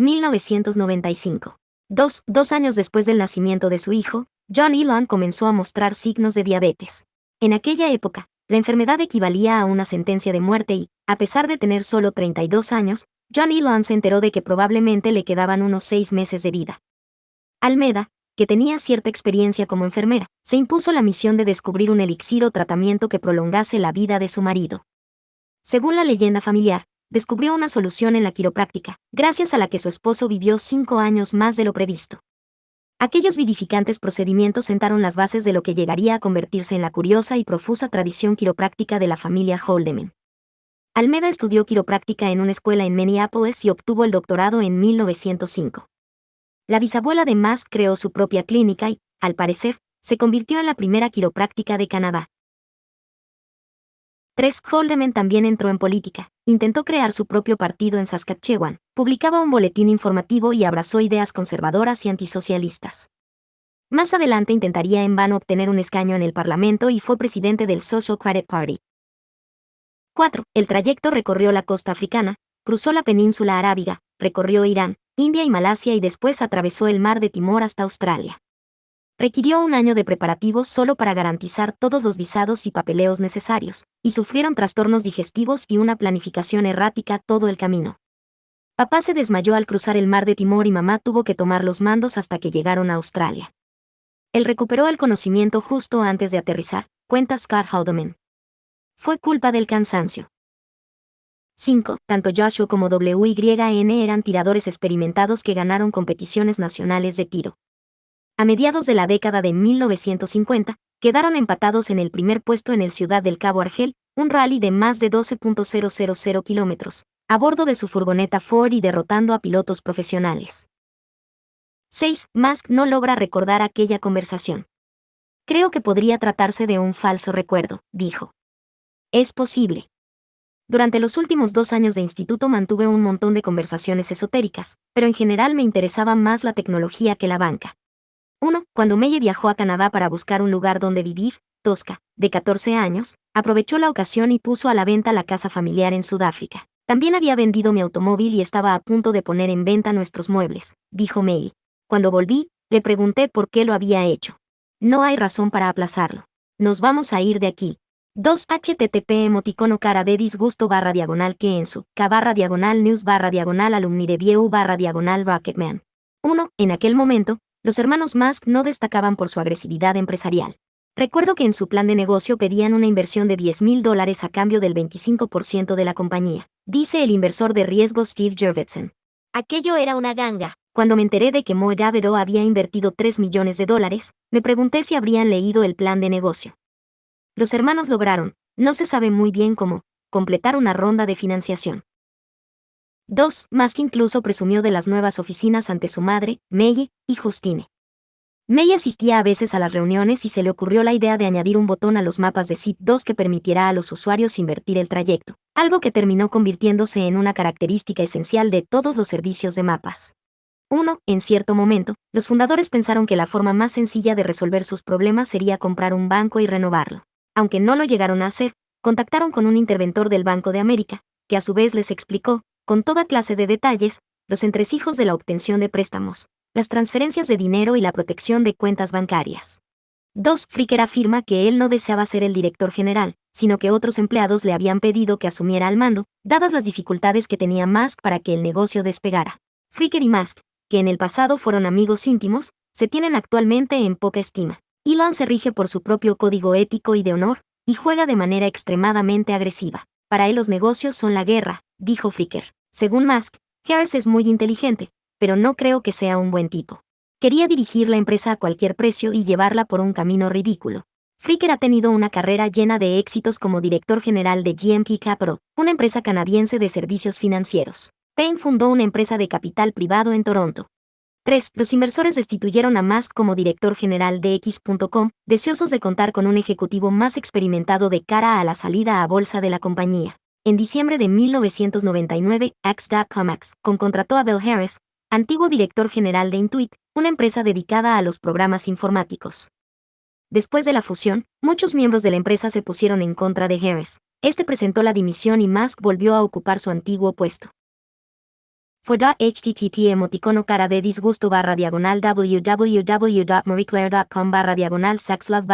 1995. Dos años después del nacimiento de su hijo, John Elon comenzó a mostrar signos de diabetes. En aquella época, la enfermedad equivalía a una sentencia de muerte y, a pesar de tener solo 32 años, John Elon se enteró de que probablemente le quedaban unos 6 meses de vida. Almeda, que tenía cierta experiencia como enfermera, se impuso la misión de descubrir un elixir o tratamiento que prolongase la vida de su marido. Según la leyenda familiar, descubrió una solución en la quiropráctica, gracias a la que su esposo vivió 5 años más de lo previsto. Aquellos vivificantes procedimientos sentaron las bases de lo que llegaría a convertirse en la curiosa y profusa tradición quiropráctica de la familia Haldeman. Almeda estudió quiropráctica en una escuela en Minneapolis y obtuvo el doctorado en 1905. La bisabuela de Mask creó su propia clínica y, al parecer, se convirtió en la primera quiropráctica de Canadá. 3. Haldeman también entró en política, intentó crear su propio partido en Saskatchewan, publicaba un boletín informativo y abrazó ideas conservadoras y antisocialistas. Más adelante intentaría en vano obtener un escaño en el Parlamento y fue presidente del Social Credit Party. 4. El trayecto recorrió la costa africana, cruzó la península arábiga, recorrió Irán, India y Malasia y después atravesó el mar de Timor hasta Australia. Requirió un año de preparativos solo para garantizar todos los visados y papeleos necesarios, y sufrieron trastornos digestivos y una planificación errática todo el camino. Papá se desmayó al cruzar el mar de Timor y mamá tuvo que tomar los mandos hasta que llegaron a Australia. Él recuperó el conocimiento justo antes de aterrizar, cuenta Scott Haldeman. Fue culpa del cansancio. 5. Tanto Joshua como WYN eran tiradores experimentados que ganaron competiciones nacionales de tiro. A mediados de la década de 1950, quedaron empatados en el primer puesto en el Ciudad del Cabo Argel, un rally de más de 12.000 kilómetros, a bordo de su furgoneta Ford y derrotando a pilotos profesionales. 6. Musk no logra recordar aquella conversación. Creo que podría tratarse de un falso recuerdo, dijo. Es posible. Durante los últimos 2 años de instituto mantuve un montón de conversaciones esotéricas, pero en general me interesaba más la tecnología que la banca. 1. Cuando Meye viajó a Canadá para buscar un lugar donde vivir, Tosca, de 14 años, aprovechó la ocasión y puso a la venta la casa familiar en Sudáfrica. También había vendido mi automóvil y estaba a punto de poner en venta nuestros muebles, dijo Meye. Cuando volví, le pregunté por qué lo había hecho. No hay razón para aplazarlo. Nos vamos a ir de aquí. 2. http emoticono cara de disgusto /diagonal que en su k/news /alumni review /Rocketman. 1. En aquel momento, los hermanos Musk no destacaban por su agresividad empresarial. Recuerdo que en su plan de negocio pedían una inversión de $10,000 a cambio del 25% de la compañía, dice el inversor de riesgo Steve Jurvetson. Aquello era una ganga. Cuando me enteré de que Moe Davidoff había invertido $3 millones, me pregunté si habrían leído el plan de negocio. Los hermanos lograron, no se sabe muy bien cómo, completar una ronda de financiación. 2. Musk incluso presumió de las nuevas oficinas ante su madre, Meye, y Justine. Meye asistía a veces a las reuniones y se le ocurrió la idea de añadir un botón a los mapas de Zip2 que permitiera a los usuarios invertir el trayecto, algo que terminó convirtiéndose en una característica esencial de todos los servicios de mapas. 1. En cierto momento, los fundadores pensaron que la forma más sencilla de resolver sus problemas sería comprar un banco y renovarlo. Aunque no lo llegaron a hacer, contactaron con un interventor del Banco de América, que a su vez les explicó, con toda clase de detalles, los entresijos de la obtención de préstamos, las transferencias de dinero y la protección de cuentas bancarias. 2. Fricker afirma que él no deseaba ser el director general, sino que otros empleados le habían pedido que asumiera al mando, dadas las dificultades que tenía Musk para que el negocio despegara. Fricker y Musk, que en el pasado fueron amigos íntimos, se tienen actualmente en poca estima. Elon se rige por su propio código ético y de honor, y juega de manera extremadamente agresiva. Para él los negocios son la guerra, dijo Fricker. Según Musk, Harris es muy inteligente, pero no creo que sea un buen tipo. Quería dirigir la empresa a cualquier precio y llevarla por un camino ridículo. Fricker ha tenido una carrera llena de éxitos como director general de GMP Capital, una empresa canadiense de servicios financieros. Payne fundó una empresa de capital privado en Toronto. 3. Los inversores destituyeron a Musk como director general de X.com, deseosos de contar con un ejecutivo más experimentado de cara a la salida a bolsa de la compañía. En diciembre de 1999, X.com contrató a Bill Harris, antiguo director general de Intuit, una empresa dedicada a los programas informáticos. Después de la fusión, muchos miembros de la empresa se pusieron en contra de Harris. Este presentó la dimisión y Musk volvió a ocupar su antiguo puesto. For.http emoticono cara de disgusto /diagonal www.marieclaire.com /sexlove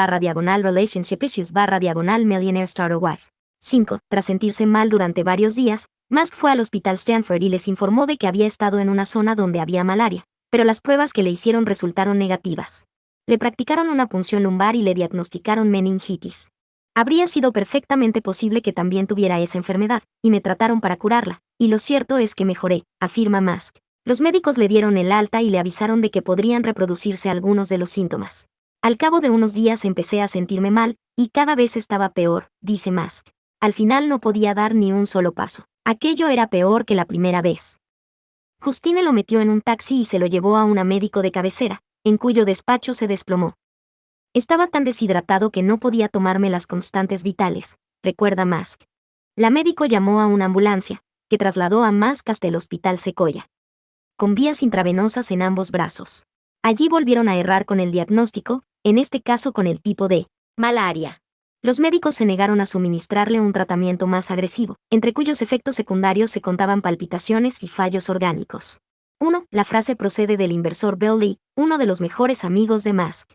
/relationship issues /diagonal millionaire starter wife. 5. Tras sentirse mal durante varios días, Musk fue al hospital Stanford y les informó de que había estado en una zona donde había malaria, pero las pruebas que le hicieron resultaron negativas. Le practicaron una punción lumbar y le diagnosticaron meningitis. Habría sido perfectamente posible que también tuviera esa enfermedad, y me trataron para curarla, y lo cierto es que mejoré, afirma Musk. Los médicos le dieron el alta y le avisaron de que podrían reproducirse algunos de los síntomas. Al cabo de unos días empecé a sentirme mal, y cada vez estaba peor, dice Musk. Al final no podía dar ni un solo paso. Aquello era peor que la primera vez. Justine lo metió en un taxi y se lo llevó a una médico de cabecera, en cuyo despacho se desplomó. Estaba tan deshidratado que no podía tomarme las constantes vitales, recuerda Musk. La médico llamó a una ambulancia, que trasladó a Musk hasta el hospital Sequoia. Con vías intravenosas en ambos brazos. Allí volvieron a errar con el diagnóstico, en este caso con el tipo de malaria. Los médicos se negaron a suministrarle un tratamiento más agresivo, entre cuyos efectos secundarios se contaban palpitaciones y fallos orgánicos. 1. La frase procede del inversor Bill Lee, uno de los mejores amigos de Musk.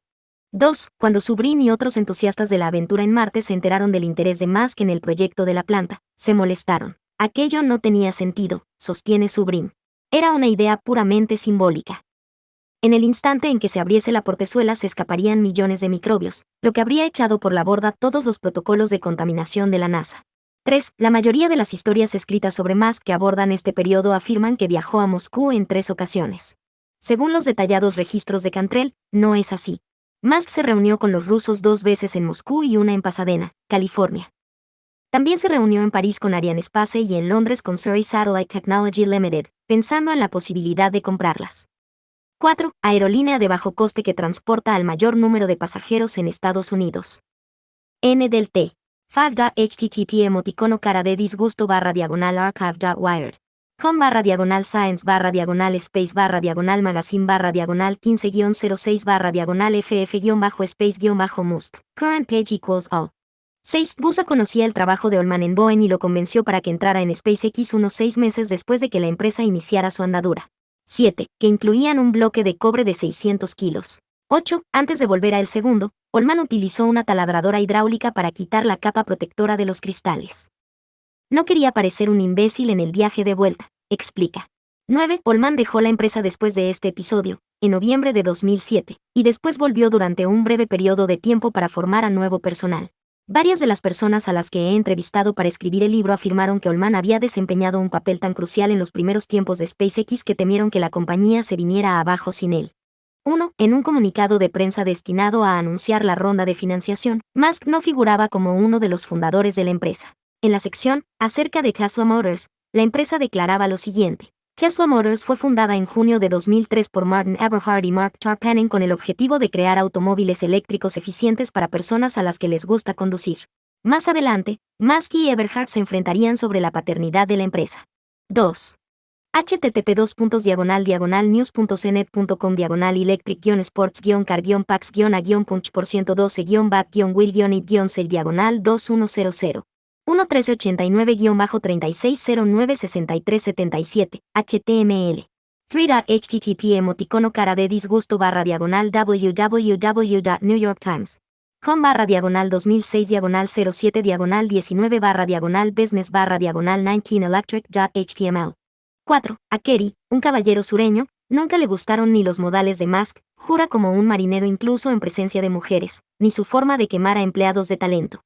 2. Cuando Subrin y otros entusiastas de la aventura en Marte se enteraron del interés de Musk en el proyecto de la planta, se molestaron. Aquello no tenía sentido, sostiene Subrin. Era una idea puramente simbólica. En el instante en que se abriese la portezuela se escaparían millones de microbios, lo que habría echado por la borda todos los protocolos de contaminación de la NASA. 3. La mayoría de las historias escritas sobre Musk que abordan este periodo afirman que viajó a Moscú en 3 ocasiones. Según los detallados registros de Cantrell, no es así. Musk se reunió con los rusos 2 veces en Moscú y una en Pasadena, California. También se reunió en París con Arianespace y en Londres con Surrey Satellite Technology Limited, pensando en la posibilidad de comprarlas. 4. Aerolínea de bajo coste que transporta al mayor número de pasajeros en Estados Unidos. N del T. 5.http emoticono cara de disgusto /archive.wired. com /science /space /magazine /15-06 /ff-space-must. Current page equals all. 6. Busa conocía el trabajo de Ullman en Boeing y lo convenció para que entrara en SpaceX unos 6 meses después de que la empresa iniciara su andadura. 7. Que incluían un bloque de cobre de 600 kilos. 8. Antes de volver a el segundo, Ullman utilizó una taladradora hidráulica para quitar la capa protectora de los cristales. No quería parecer un imbécil en el viaje de vuelta, explica. 9. Ullman dejó la empresa después de este episodio, en noviembre de 2007, y después volvió durante un breve periodo de tiempo para formar a nuevo personal. Varias de las personas a las que he entrevistado para escribir el libro afirmaron que Ullman había desempeñado un papel tan crucial en los primeros tiempos de SpaceX que temieron que la compañía se viniera abajo sin él. 1. En un comunicado de prensa destinado a anunciar la ronda de financiación, Musk no figuraba como uno de los fundadores de la empresa. En la sección, acerca de Tesla Motors, la empresa declaraba lo siguiente. Tesla Motors fue fundada en junio de 2003 por Martin Eberhard y Mark Tarpenning con el objetivo de crear automóviles eléctricos eficientes para personas a las que les gusta conducir. Más adelante, Musk y Eberhard se enfrentarían sobre la paternidad de la empresa. 2. http://news.cnet.com/electric-sports-car-pax-a-punch%12-bat-will-it-6 1389-3609-6377, HTML. 3.http emoticono cara de disgusto www.newyorktimes.com /2006-07-19 /business-19 electric.html. 4. A Kerry, un caballero sureño, nunca le gustaron ni los modales de Musk, jura como un marinero incluso en presencia de mujeres, ni su forma de quemar a empleados de talento.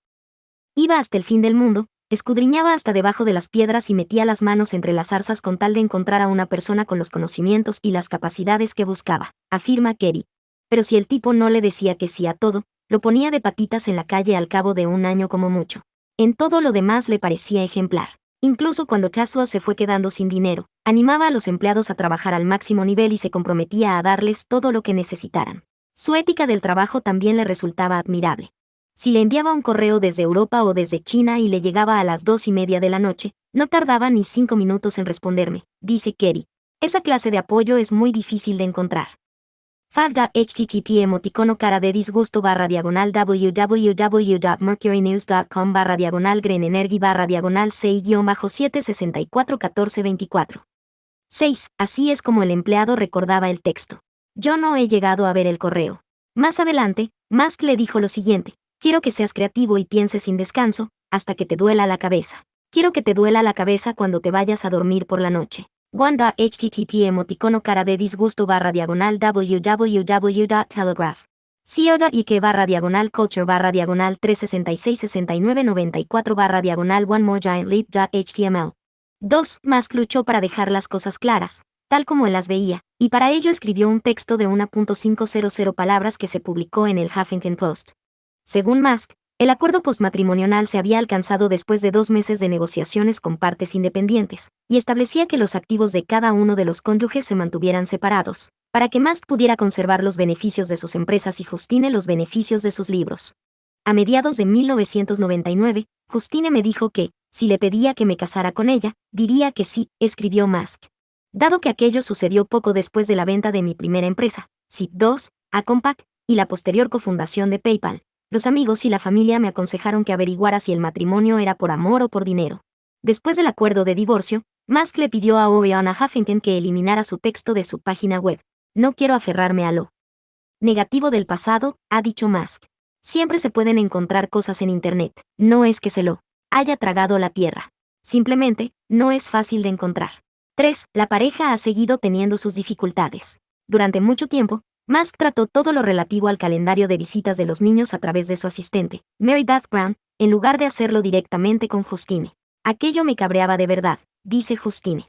Iba hasta el fin del mundo, escudriñaba hasta debajo de las piedras y metía las manos entre las zarzas con tal de encontrar a una persona con los conocimientos y las capacidades que buscaba, afirma Kerry. Pero si el tipo no le decía que sí a todo, lo ponía de patitas en la calle al cabo de un año como mucho. En todo lo demás le parecía ejemplar. Incluso cuando Tesla se fue quedando sin dinero, animaba a los empleados a trabajar al máximo nivel y se comprometía a darles todo lo que necesitaran. Su ética del trabajo también le resultaba admirable. Si le enviaba un correo desde Europa o desde China y le llegaba a las 2:30 de la noche, no tardaba ni 5 minutos en responderme, dice Kerry. Esa clase de apoyo es muy difícil de encontrar. 5.http emoticono cara de disgusto www.mercurynews.com /greenenergy /6-7641424 6. Así es como el empleado recordaba el texto. Yo no he llegado a ver el correo. Más adelante, Musk le dijo lo siguiente: quiero que seas creativo y pienses sin descanso, hasta que te duela la cabeza. Quiero que te duela la cabeza cuando te vayas a dormir por la noche. One.http emoticono cara de disgusto /diagonal www.telegraph. co.uk /diagonal culture /diagonal 366 69 94 /diagonal one more giant leap.html. 2. Musk luchó para dejar las cosas claras, tal como él las veía, y para ello escribió un texto de 1.500 palabras que se publicó en el Huffington Post. Según Musk, el acuerdo postmatrimonial se había alcanzado después de 2 meses de negociaciones con partes independientes, y establecía que los activos de cada uno de los cónyuges se mantuvieran separados, para que Musk pudiera conservar los beneficios de sus empresas y Justine los beneficios de sus libros. A mediados de 1999, Justine me dijo que, si le pedía que me casara con ella, diría que sí, escribió Musk. Dado que aquello sucedió poco después de la venta de mi primera empresa, Zip2, a Compaq, y la posterior cofundación de PayPal, los amigos y la familia me aconsejaron que averiguara si el matrimonio era por amor o por dinero. Después del acuerdo de divorcio, Musk le pidió a Oriana Huffington que eliminara su texto de su página web. No quiero aferrarme a lo negativo del pasado, ha dicho Musk. Siempre se pueden encontrar cosas en Internet, no es que se lo haya tragado la tierra. Simplemente, no es fácil de encontrar. 3. La pareja ha seguido teniendo sus dificultades. Durante mucho tiempo, Musk trató todo lo relativo al calendario de visitas de los niños a través de su asistente, Mary Beth Brown, en lugar de hacerlo directamente con Justine. Aquello me cabreaba de verdad, dice Justine.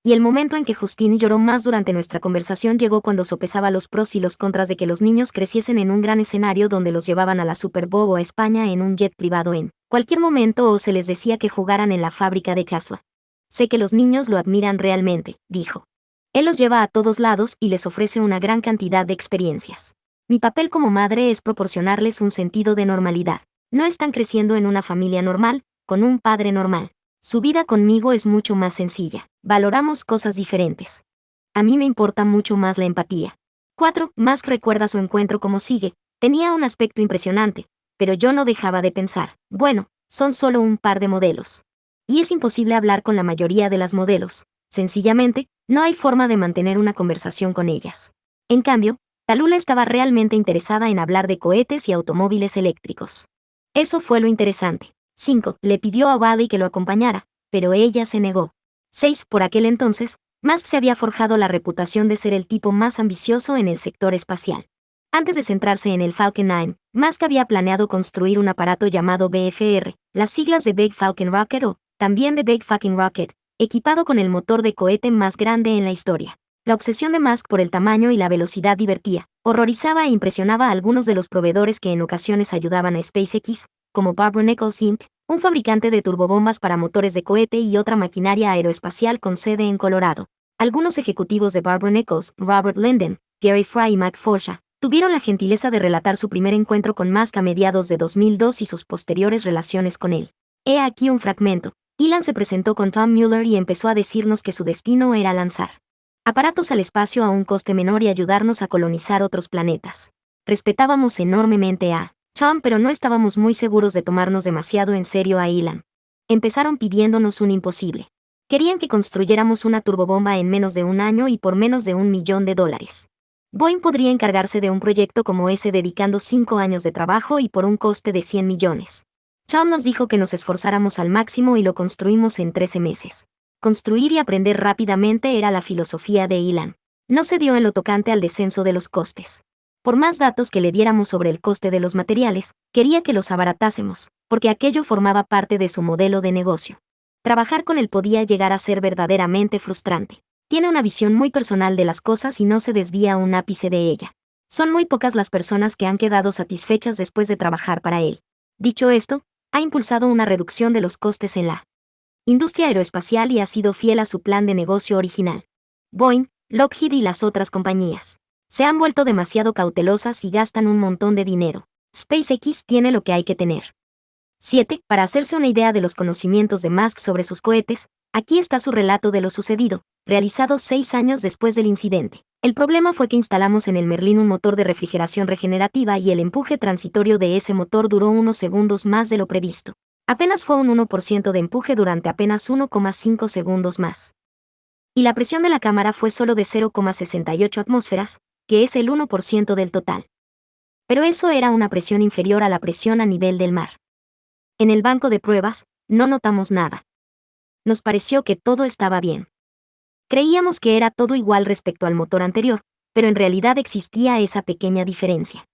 Y el momento en que Justine lloró más durante nuestra conversación llegó cuando sopesaba los pros y los contras de que los niños creciesen en un gran escenario donde los llevaban a la Super Bowl o a España en un jet privado en cualquier momento o se les decía que jugaran en la fábrica de Chasua. Sé que los niños lo admiran realmente, dijo. Él los lleva a todos lados y les ofrece una gran cantidad de experiencias. Mi papel como madre es proporcionarles un sentido de normalidad. No están creciendo en una familia normal, con un padre normal. Su vida conmigo es mucho más sencilla. Valoramos cosas diferentes. A mí me importa mucho más la empatía. 4. Musk recuerda su encuentro como sigue. Tenía un aspecto impresionante, pero yo no dejaba de pensar, bueno, son solo un par de modelos. Y es imposible hablar con la mayoría de las modelos. Sencillamente, no hay forma de mantener una conversación con ellas. En cambio, Talula estaba realmente interesada en hablar de cohetes y automóviles eléctricos. Eso fue lo interesante. 5. Le pidió a Wally que lo acompañara, pero ella se negó. 6. Por aquel entonces, Musk se había forjado la reputación de ser el tipo más ambicioso en el sector espacial. Antes de centrarse en el Falcon 9, Musk había planeado construir un aparato llamado BFR, las siglas de Big Falcon Rocket o, también de Big Fucking Rocket, equipado con el motor de cohete más grande en la historia. La obsesión de Musk por el tamaño y la velocidad divertía, horrorizaba e impresionaba a algunos de los proveedores que en ocasiones ayudaban a SpaceX, como Barber-Nichols Inc., un fabricante de turbobombas para motores de cohete y otra maquinaria aeroespacial con sede en Colorado. Algunos ejecutivos de Barber-Nichols, Robert Linden, Gary Fry y Mike Forsha, tuvieron la gentileza de relatar su primer encuentro con Musk a mediados de 2002 y sus posteriores relaciones con él. He aquí un fragmento. Elon se presentó con Tom Mueller y empezó a decirnos que su destino era lanzar aparatos al espacio a un coste menor y ayudarnos a colonizar otros planetas. Respetábamos enormemente a Tom, pero no estábamos muy seguros de tomarnos demasiado en serio a Elon. Empezaron pidiéndonos un imposible. Querían que construyéramos una turbobomba en menos de un año y por menos de $1 millón. Boeing podría encargarse de un proyecto como ese dedicando 5 años de trabajo y por un coste de 100 millones. Tom nos dijo que nos esforzáramos al máximo y lo construimos en 13 meses. Construir y aprender rápidamente era la filosofía de Elon. No se dio en lo tocante al descenso de los costes. Por más datos que le diéramos sobre el coste de los materiales, quería que los abaratásemos, porque aquello formaba parte de su modelo de negocio. Trabajar con él podía llegar a ser verdaderamente frustrante. Tiene una visión muy personal de las cosas y no se desvía un ápice de ella. Son muy pocas las personas que han quedado satisfechas después de trabajar para él. Dicho esto, ha impulsado una reducción de los costes en la industria aeroespacial y ha sido fiel a su plan de negocio original. Boeing, Lockheed y las otras compañías se han vuelto demasiado cautelosas y gastan un montón de dinero. SpaceX tiene lo que hay que tener. 7. Para hacerse una idea de los conocimientos de Musk sobre sus cohetes, aquí está su relato de lo sucedido, realizado 6 años después del incidente. El problema fue que instalamos en el Merlin un motor de refrigeración regenerativa y el empuje transitorio de ese motor duró unos segundos más de lo previsto. Apenas fue un 1% de empuje durante apenas 1,5 segundos más. Y la presión de la cámara fue solo de 0,68 atmósferas, que es el 1% del total. Pero eso era una presión inferior a la presión a nivel del mar. En el banco de pruebas, no notamos nada. Nos pareció que todo estaba bien. Creíamos que era todo igual respecto al motor anterior, pero en realidad existía esa pequeña diferencia.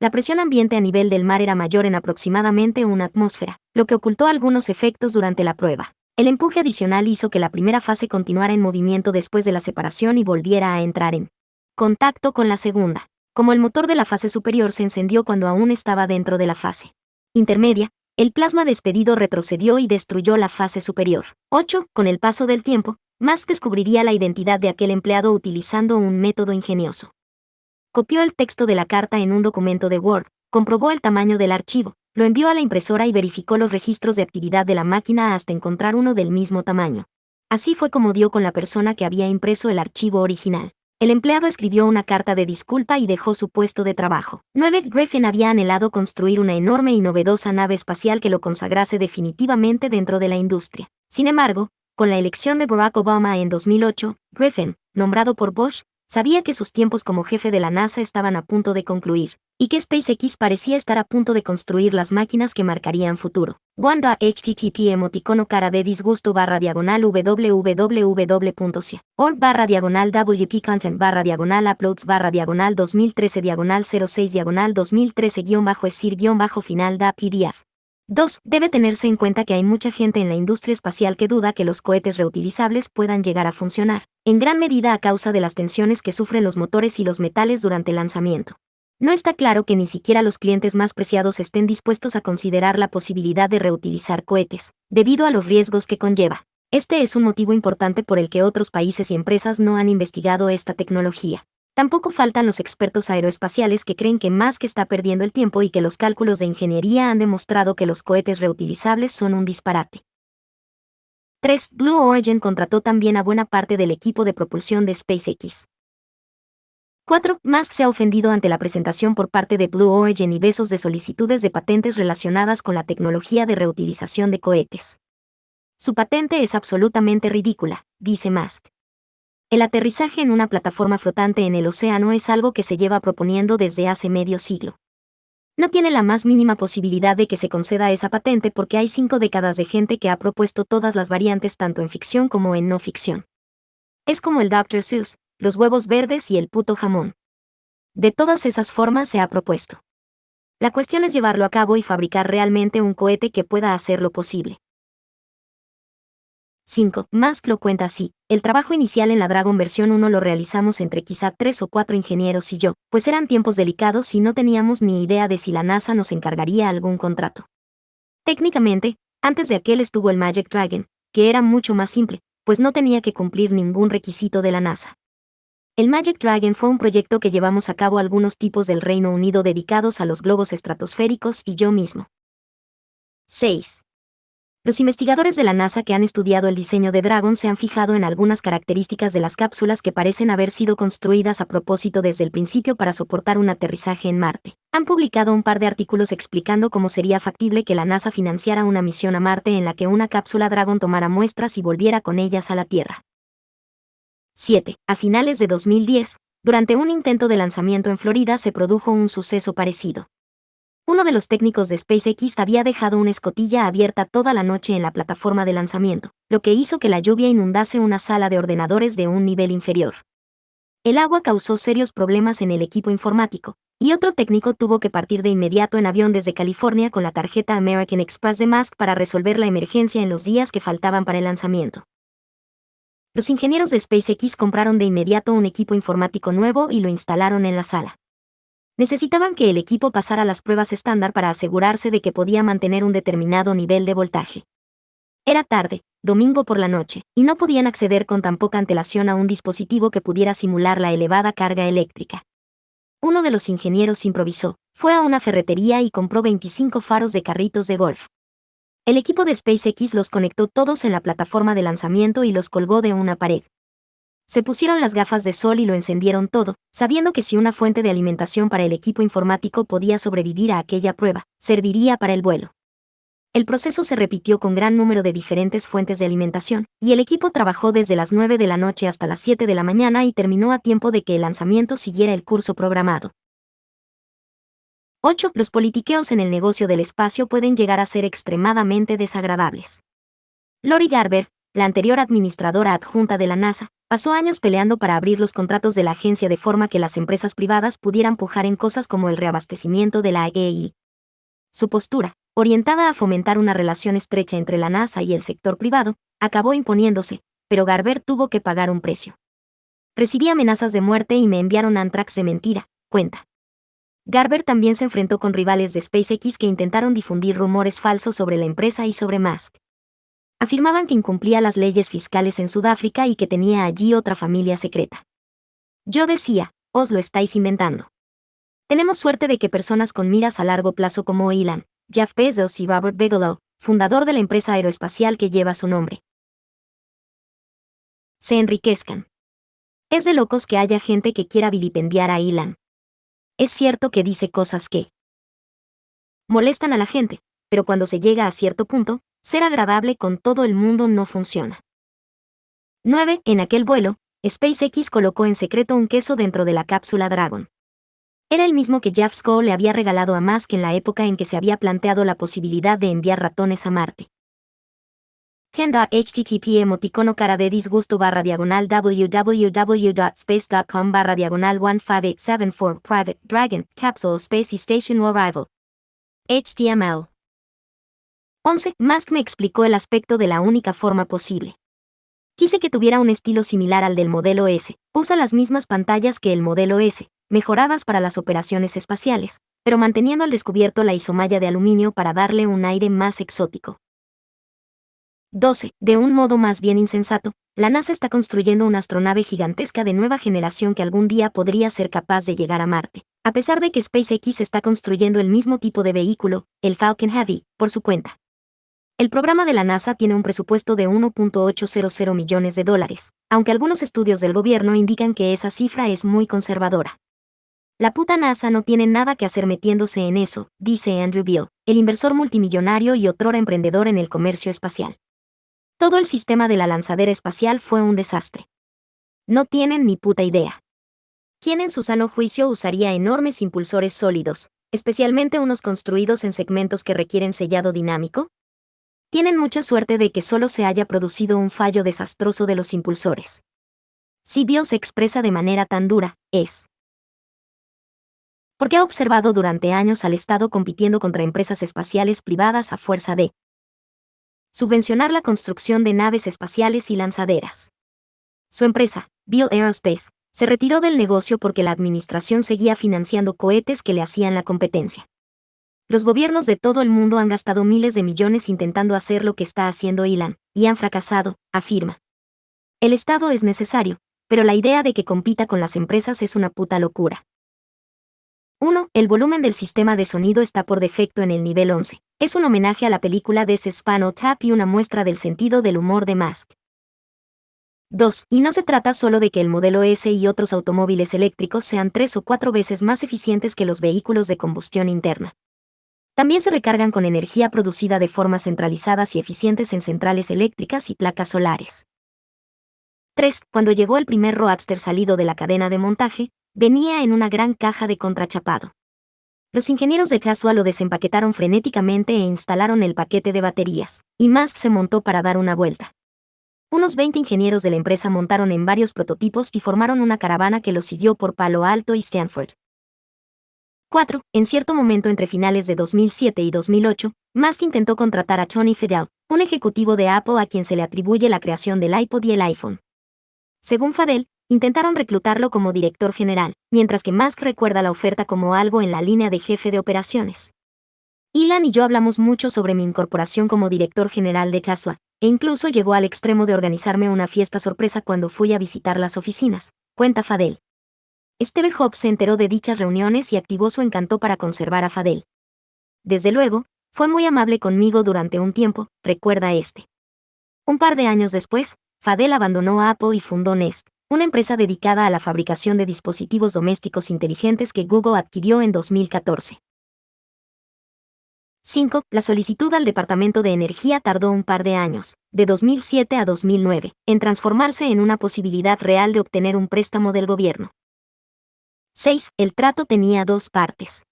La presión ambiente a nivel del mar era mayor en aproximadamente una atmósfera, lo que ocultó algunos efectos durante la prueba. El empuje adicional hizo que la primera fase continuara en movimiento después de la separación y volviera a entrar en contacto con la segunda. Como el motor de la fase superior se encendió cuando aún estaba dentro de la fase intermedia, el plasma despedido retrocedió y destruyó la fase superior. 8. Con el paso del tiempo, Musk descubriría la identidad de aquel empleado utilizando un método ingenioso. Copió el texto de la carta en un documento de Word, comprobó el tamaño del archivo, lo envió a la impresora y verificó los registros de actividad de la máquina hasta encontrar uno del mismo tamaño. Así fue como dio con la persona que había impreso el archivo original. El empleado escribió una carta de disculpa y dejó su puesto de trabajo. 9. Griffin había anhelado construir una enorme y novedosa nave espacial que lo consagrase definitivamente dentro de la industria. Sin embargo, con la elección de Barack Obama en 2008, Griffin, nombrado por Bush, sabía que sus tiempos como jefe de la NASA estaban a punto de concluir, y que SpaceX parecía estar a punto de construir las máquinas que marcarían futuro. Wanda http emoticono cara de disgusto /www.org/wp content /uploads /2013 /2013-2013-esir-final da PDF. 2. Debe tenerse en cuenta que hay mucha gente en la industria espacial que duda que los cohetes reutilizables puedan llegar a funcionar, en gran medida a causa de las tensiones que sufren los motores y los metales durante el lanzamiento. No está claro que ni siquiera los clientes más preciados estén dispuestos a considerar la posibilidad de reutilizar cohetes, debido a los riesgos que conlleva. Este es un motivo importante por el que otros países y empresas no han investigado esta tecnología. Tampoco faltan los expertos aeroespaciales que creen que Musk está perdiendo el tiempo y que los cálculos de ingeniería han demostrado que los cohetes reutilizables son un disparate. 3. Blue Origin contrató también a buena parte del equipo de propulsión de SpaceX. 4. Musk se ha ofendido ante la presentación por parte de Blue Origin y Bezos de solicitudes de patentes relacionadas con la tecnología de reutilización de cohetes. Su patente es absolutamente ridícula, dice Musk. El aterrizaje en una plataforma flotante en el océano es algo que se lleva proponiendo desde hace medio siglo. No tiene la más mínima posibilidad de que se conceda esa patente porque hay 5 décadas de gente que ha propuesto todas las variantes tanto en ficción como en no ficción. Es como el Dr. Seuss, los huevos verdes y el puto jamón. De todas esas formas se ha propuesto. La cuestión es llevarlo a cabo y fabricar realmente un cohete que pueda hacerlo posible. 5. Musk lo cuenta así: el trabajo inicial en la Dragon versión 1 lo realizamos entre quizá 3 o 4 ingenieros y yo, pues eran tiempos delicados y no teníamos ni idea de si la NASA nos encargaría algún contrato. Técnicamente, antes de aquel estuvo el Magic Dragon, que era mucho más simple, pues no tenía que cumplir ningún requisito de la NASA. El Magic Dragon fue un proyecto que llevamos a cabo algunos tipos del Reino Unido dedicados a los globos estratosféricos y yo mismo. 6. Los investigadores de la NASA que han estudiado el diseño de Dragon se han fijado en algunas características de las cápsulas que parecen haber sido construidas a propósito desde el principio para soportar un aterrizaje en Marte. Han publicado un par de artículos explicando cómo sería factible que la NASA financiara una misión a Marte en la que una cápsula Dragon tomara muestras y volviera con ellas a la Tierra. 7. A finales de 2010, durante un intento de lanzamiento en Florida se produjo un suceso parecido. Uno de los técnicos de SpaceX había dejado una escotilla abierta toda la noche en la plataforma de lanzamiento, lo que hizo que la lluvia inundase una sala de ordenadores de un nivel inferior. El agua causó serios problemas en el equipo informático, y otro técnico tuvo que partir de inmediato en avión desde California con la tarjeta American Express de Musk para resolver la emergencia en los días que faltaban para el lanzamiento. Los ingenieros de SpaceX compraron de inmediato un equipo informático nuevo y lo instalaron en la sala. Necesitaban que el equipo pasara las pruebas estándar para asegurarse de que podía mantener un determinado nivel de voltaje. Era tarde, domingo por la noche, y no podían acceder con tan poca antelación a un dispositivo que pudiera simular la elevada carga eléctrica. Uno de los ingenieros improvisó, fue a una ferretería y compró 25 faros de carritos de golf. El equipo de SpaceX los conectó todos en la plataforma de lanzamiento y los colgó de una pared. Se pusieron las gafas de sol y lo encendieron todo, sabiendo que si una fuente de alimentación para el equipo informático podía sobrevivir a aquella prueba, serviría para el vuelo. El proceso se repitió con gran número de diferentes fuentes de alimentación, y el equipo trabajó desde las 9 de la noche hasta las 7 de la mañana y terminó a tiempo de que el lanzamiento siguiera el curso programado. 8. Los politiqueos en el negocio del espacio pueden llegar a ser extremadamente desagradables. Lori Garber, la anterior administradora adjunta de la NASA, pasó años peleando para abrir los contratos de la agencia de forma que las empresas privadas pudieran pujar en cosas como el reabastecimiento de la EI. Su postura, orientada a fomentar una relación estrecha entre la NASA y el sector privado, acabó imponiéndose, pero Garber tuvo que pagar un precio. Recibí amenazas de muerte y me enviaron anthrax de mentira, cuenta. Garber también se enfrentó con rivales de SpaceX que intentaron difundir rumores falsos sobre la empresa y sobre Musk. Afirmaban que incumplía las leyes fiscales en Sudáfrica y que tenía allí otra familia secreta. Yo decía, os lo estáis inventando. Tenemos suerte de que personas con miras a largo plazo como Elon, Jeff Bezos y Robert Bigelow, fundador de la empresa aeroespacial que lleva su nombre, se enriquezcan. Es de locos que haya gente que quiera vilipendiar a Elon. Es cierto que dice cosas que molestan a la gente, pero cuando se llega a cierto punto, ser agradable con todo el mundo no funciona. 9. En aquel vuelo, SpaceX colocó en secreto un queso dentro de la cápsula Dragon. Era el mismo que Jeff Skoll le había regalado a Musk en la época en que se había planteado la posibilidad de enviar ratones a Marte. 10.http emoticono cara de disgusto / www.space.com / 15874 Private Dragon Capsule Space Station Arrival. HTML. 11. Musk me explicó el aspecto de la única forma posible. Quise que tuviera un estilo similar al del modelo S. Usa las mismas pantallas que el modelo S, mejoradas para las operaciones espaciales, pero manteniendo al descubierto la isomalla de aluminio para darle un aire más exótico. 12. De un modo más bien insensato, la NASA está construyendo una astronave gigantesca de nueva generación que algún día podría ser capaz de llegar a Marte, a pesar de que SpaceX está construyendo el mismo tipo de vehículo, el Falcon Heavy, por su cuenta. El programa de la NASA tiene un presupuesto de $1.800 millones, aunque algunos estudios del gobierno indican que esa cifra es muy conservadora. La puta NASA no tiene nada que hacer metiéndose en eso, dice Andrew Beale, el inversor multimillonario y otrora emprendedor en el comercio espacial. Todo el sistema de la lanzadera espacial fue un desastre. No tienen ni puta idea. ¿Quién en su sano juicio usaría enormes impulsores sólidos, especialmente unos construidos en segmentos que requieren sellado dinámico? Tienen mucha suerte de que solo se haya producido un fallo desastroso de los impulsores. Si Beale se expresa de manera tan dura, es porque ha observado durante años al Estado compitiendo contra empresas espaciales privadas a fuerza de subvencionar la construcción de naves espaciales y lanzaderas. Su empresa, Beale Aerospace, se retiró del negocio porque la administración seguía financiando cohetes que le hacían la competencia. Los gobiernos de todo el mundo han gastado miles de millones intentando hacer lo que está haciendo Elon, y han fracasado, afirma. El Estado es necesario, pero la idea de que compita con las empresas es una puta locura. 1. El volumen del sistema de sonido está por defecto en el nivel 11. Es un homenaje a la película This is Spinal Tap y una muestra del sentido del humor de Musk. 2. Y no se trata solo de que el modelo S y otros automóviles eléctricos sean 3 o 4 veces más eficientes que los vehículos de combustión interna. También se recargan con energía producida de forma centralizadas y eficientes en centrales eléctricas y placas solares. 3. Cuando llegó el primer Roadster salido de la cadena de montaje, venía en una gran caja de contrachapado. Los ingenieros de Tesla lo desempaquetaron frenéticamente e instalaron el paquete de baterías, y Musk se montó para dar una vuelta. Unos 20 ingenieros de la empresa montaron en varios prototipos y formaron una caravana que los siguió por Palo Alto y Stanford. 4. En cierto momento entre finales de 2007 y 2008, Musk intentó contratar a Tony Fadell, un ejecutivo de Apple a quien se le atribuye la creación del iPod y el iPhone. Según Fadell, intentaron reclutarlo como director general, mientras que Musk recuerda la oferta como algo en la línea de jefe de operaciones. Elon y yo hablamos mucho sobre mi incorporación como director general de Tesla, e incluso llegó al extremo de organizarme una fiesta sorpresa cuando fui a visitar las oficinas, cuenta Fadell. Steve Jobs se enteró de dichas reuniones y activó su encanto para conservar a Fadell. Desde luego, fue muy amable conmigo durante un tiempo, recuerda este. Un par de años después, Fadell abandonó a Apple y fundó Nest, una empresa dedicada a la fabricación de dispositivos domésticos inteligentes que Google adquirió en 2014. 5. La solicitud al Departamento de Energía tardó un par de años, de 2007 a 2009, en transformarse en una posibilidad real de obtener un préstamo del gobierno. 6. El trato tenía dos partes.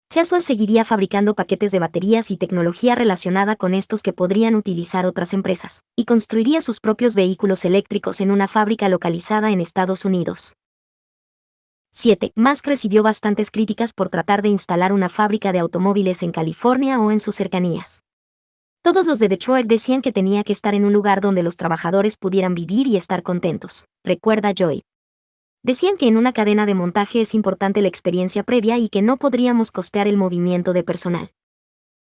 Tesla seguiría fabricando paquetes de baterías y tecnología relacionada con estos que podrían utilizar otras empresas, y construiría sus propios vehículos eléctricos en una fábrica localizada en Estados Unidos. 7. Musk recibió bastantes críticas por tratar de instalar una fábrica de automóviles en California o en sus cercanías. Todos los de Detroit decían que tenía que estar en un lugar donde los trabajadores pudieran vivir y estar contentos, recuerda Joy. Decían que en una cadena de montaje es importante la experiencia previa y que no podríamos costear el movimiento de personal.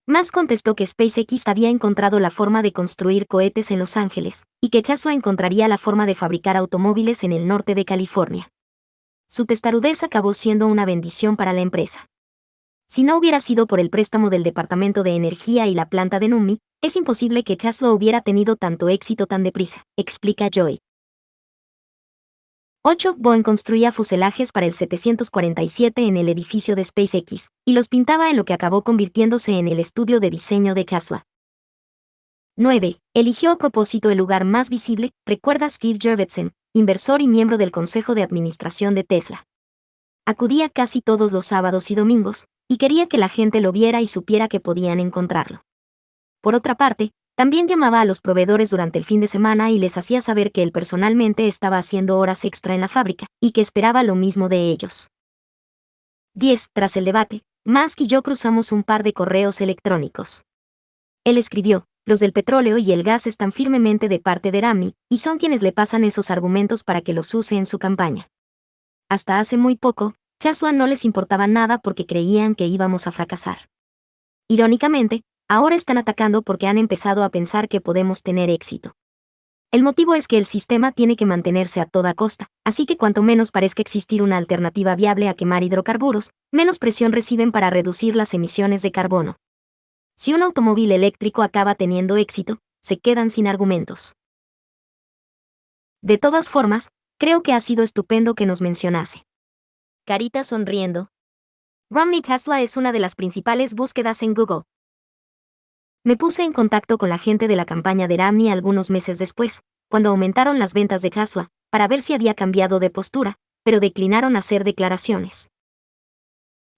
Musk contestó que SpaceX había encontrado la forma de construir cohetes en Los Ángeles, y que Tesla encontraría la forma de fabricar automóviles en el norte de California. Su testarudez acabó siendo una bendición para la empresa. Si no hubiera sido por el préstamo del Departamento de Energía y la planta de NUMMI, es imposible que Tesla hubiera tenido tanto éxito tan deprisa, explica Joy. 8. Boeing construía fuselajes para el 747 en el edificio de SpaceX, y los pintaba en lo que acabó convirtiéndose en el estudio de diseño de Tesla. 9. Eligió a propósito el lugar más visible, recuerda Steve Jurvetson, inversor y miembro del consejo de administración de Tesla. Acudía casi todos los sábados y domingos, y quería que la gente lo viera y supiera que podían encontrarlo. Por otra parte, también llamaba a los proveedores durante el fin de semana y les hacía saber que él personalmente estaba haciendo horas extra en la fábrica, y que esperaba lo mismo de ellos. 10. Tras el debate, Musk y yo cruzamos un par de correos electrónicos. Él escribió: los del petróleo y el gas están firmemente de parte de Romney, y son quienes le pasan esos argumentos para que los use en su campaña. Hasta hace muy poco, Tesla no les importaba nada porque creían que íbamos a fracasar. Irónicamente, ahora están atacando porque han empezado a pensar que podemos tener éxito. El motivo es que el sistema tiene que mantenerse a toda costa, así que cuanto menos parezca existir una alternativa viable a quemar hidrocarburos, menos presión reciben para reducir las emisiones de carbono. Si un automóvil eléctrico acaba teniendo éxito, se quedan sin argumentos. De todas formas, creo que ha sido estupendo que nos mencionase. Carita sonriendo. Romney Tesla es una de las principales búsquedas en Google. Me puse en contacto con la gente de la campaña de Romney algunos meses después, cuando aumentaron las ventas de Tesla, para ver si había cambiado de postura, pero declinaron hacer declaraciones.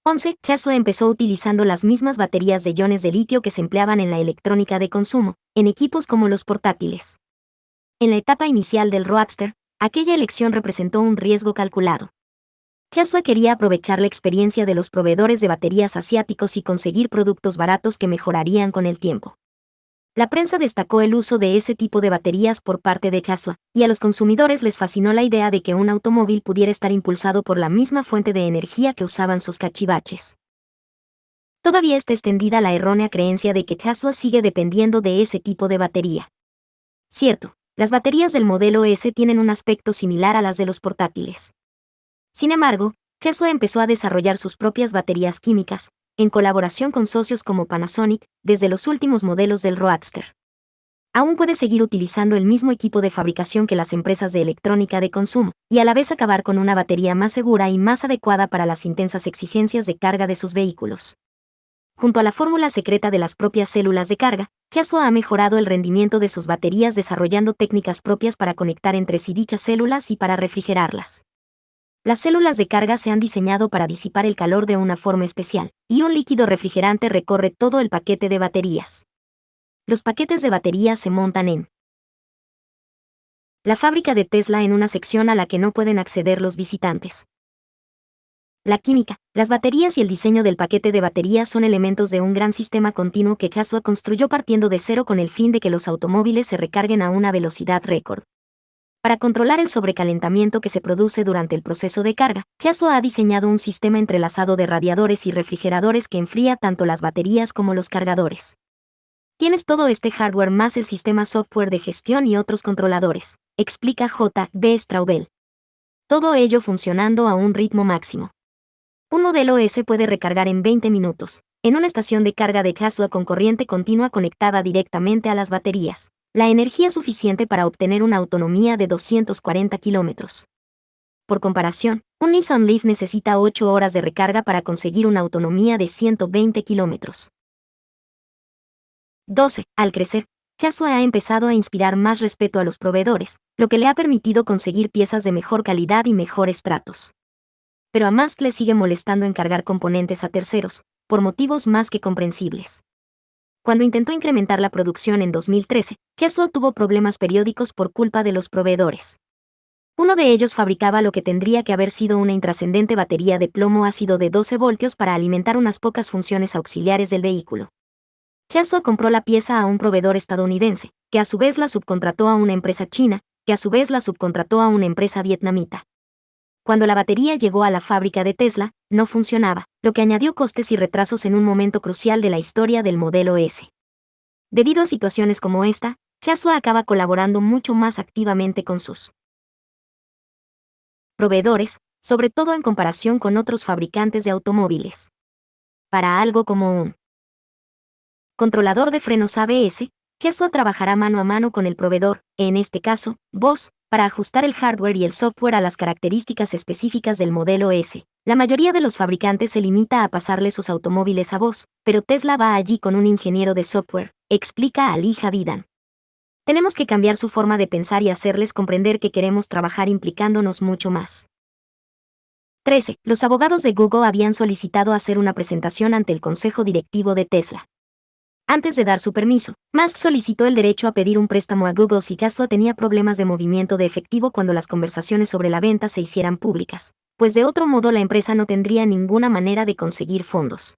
11. Tesla empezó utilizando las mismas baterías de iones de litio que se empleaban en la electrónica de consumo, en equipos como los portátiles. En la etapa inicial del Roadster, aquella elección representó un riesgo calculado. Tesla quería aprovechar la experiencia de los proveedores de baterías asiáticos y conseguir productos baratos que mejorarían con el tiempo. La prensa destacó el uso de ese tipo de baterías por parte de Tesla, y a los consumidores les fascinó la idea de que un automóvil pudiera estar impulsado por la misma fuente de energía que usaban sus cachivaches. Todavía está extendida la errónea creencia de que Tesla sigue dependiendo de ese tipo de batería. Cierto, las baterías del modelo S tienen un aspecto similar a las de los portátiles. Sin embargo, Tesla empezó a desarrollar sus propias baterías químicas, en colaboración con socios como Panasonic, desde los últimos modelos del Roadster. Aún puede seguir utilizando el mismo equipo de fabricación que las empresas de electrónica de consumo, y a la vez acabar con una batería más segura y más adecuada para las intensas exigencias de carga de sus vehículos. Junto a la fórmula secreta de las propias células de carga, Tesla ha mejorado el rendimiento de sus baterías desarrollando técnicas propias para conectar entre sí dichas células y para refrigerarlas. Las células de carga se han diseñado para disipar el calor de una forma especial, y un líquido refrigerante recorre todo el paquete de baterías. Los paquetes de baterías se montan en la fábrica de Tesla en una sección a la que no pueden acceder los visitantes. La química, las baterías y el diseño del paquete de baterías son elementos de un gran sistema continuo que Tesla construyó partiendo de cero con el fin de que los automóviles se recarguen a una velocidad récord. Para controlar el sobrecalentamiento que se produce durante el proceso de carga, Tesla ha diseñado un sistema entrelazado de radiadores y refrigeradores que enfría tanto las baterías como los cargadores. Tienes todo este hardware más el sistema software de gestión y otros controladores, explica J. B. Straubel. Todo ello funcionando a un ritmo máximo. Un modelo S puede recargar en 20 minutos, en una estación de carga de Tesla con corriente continua conectada directamente a las baterías. La energía suficiente para obtener una autonomía de 240 kilómetros. Por comparación, un Nissan Leaf necesita 8 horas de recarga para conseguir una autonomía de 120 kilómetros. 12. Al crecer, Tesla ha empezado a inspirar más respeto a los proveedores, lo que le ha permitido conseguir piezas de mejor calidad y mejores tratos. Pero a Musk le sigue molestando encargar componentes a terceros, por motivos más que comprensibles. Cuando intentó incrementar la producción en 2013, Tesla tuvo problemas periódicos por culpa de los proveedores. Uno de ellos fabricaba lo que tendría que haber sido una intrascendente batería de plomo ácido de 12 voltios para alimentar unas pocas funciones auxiliares del vehículo. Tesla compró la pieza a un proveedor estadounidense, que a su vez la subcontrató a una empresa china, que a su vez la subcontrató a una empresa vietnamita. Cuando la batería llegó a la fábrica de Tesla, no funcionaba, lo que añadió costes y retrasos en un momento crucial de la historia del modelo S. Debido a situaciones como esta, Tesla acaba colaborando mucho más activamente con sus proveedores, sobre todo en comparación con otros fabricantes de automóviles. Para algo como un controlador de frenos ABS, Tesla trabajará mano a mano con el proveedor, en este caso, Bosch, para ajustar el hardware y el software a las características específicas del modelo S. La mayoría de los fabricantes se limita a pasarle sus automóviles a Bosch, pero Tesla va allí con un ingeniero de software, explica Ali Javidan. Tenemos que cambiar su forma de pensar y hacerles comprender que queremos trabajar implicándonos mucho más. 13. Los abogados de Google habían solicitado hacer una presentación ante el consejo directivo de Tesla. Antes de dar su permiso, Musk solicitó el derecho a pedir un préstamo a Google si Tesla tenía problemas de movimiento de efectivo cuando las conversaciones sobre la venta se hicieran públicas, pues de otro modo la empresa no tendría ninguna manera de conseguir fondos.